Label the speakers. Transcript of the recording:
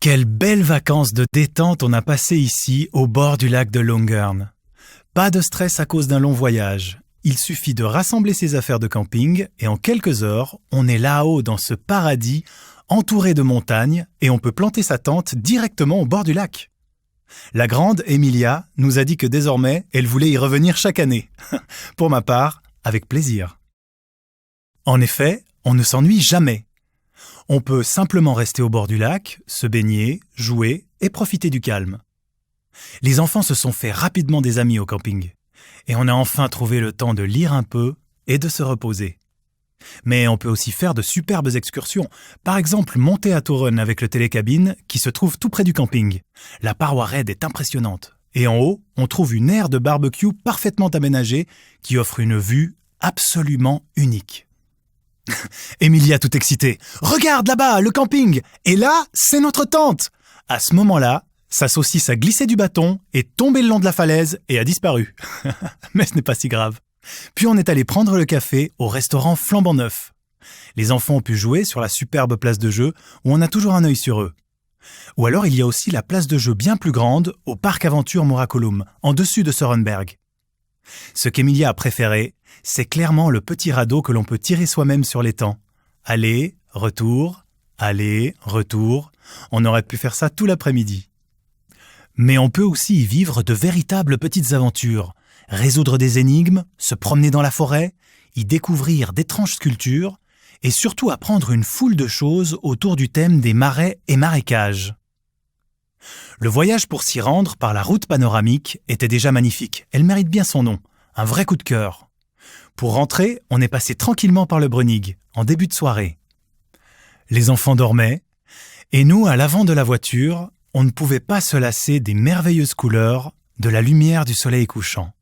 Speaker 1: Quelles belles vacances de détente on a passées ici, au bord du lac de Lungern. Pas de stress à cause d'un long voyage. Il suffit de rassembler ses affaires de camping et en quelques heures, on est là-haut dans ce paradis, entouré de montagnes et on peut planter sa tente directement au bord du lac. La grande, Emilia, nous a dit que désormais, elle voulait y revenir chaque année. Pour ma part, avec plaisir. En effet, on ne s'ennuie jamais. On peut simplement rester au bord du lac, se baigner, jouer et profiter du calme. Les enfants se sont fait rapidement des amis au camping. Et on a enfin trouvé le temps de lire un peu et de se reposer. Mais on peut aussi faire de superbes excursions. Par exemple, monter à Toren avec le télécabine qui se trouve tout près du camping. La paroi raide est impressionnante. Et en haut, on trouve une aire de barbecue parfaitement aménagée qui offre une vue absolument unique. Emilia tout excitée. « Regarde là-bas, le camping! Et là, c'est notre tente !» À ce moment-là, sa saucisse a glissé du bâton, est tombée le long de la falaise et a disparu. Mais ce n'est pas si grave. Puis on est allé prendre le café au restaurant flambant neuf. Les enfants ont pu jouer sur la superbe place de jeu où on a toujours un œil sur eux. Ou alors il y a aussi la place de jeu bien plus grande au parc aventure Muracolum, en dessus de Sörenberg. Ce qu'Emilia a préféré, c'est clairement le petit radeau que l'on peut tirer soi-même sur l'étang. Aller, retour, on aurait pu faire ça tout l'après-midi. Mais on peut aussi y vivre de véritables petites aventures, résoudre des énigmes, se promener dans la forêt, y découvrir d'étranges sculptures et surtout apprendre une foule de choses autour du thème des marais et marécages. Le voyage pour s'y rendre par la route panoramique était déjà magnifique. Elle mérite bien son nom, un vrai coup de cœur. Pour rentrer, on est passé tranquillement par le Brünig, en début de soirée. Les enfants dormaient, et nous, à l'avant de la voiture, on ne pouvait pas se lasser des merveilleuses couleurs de la lumière du soleil couchant.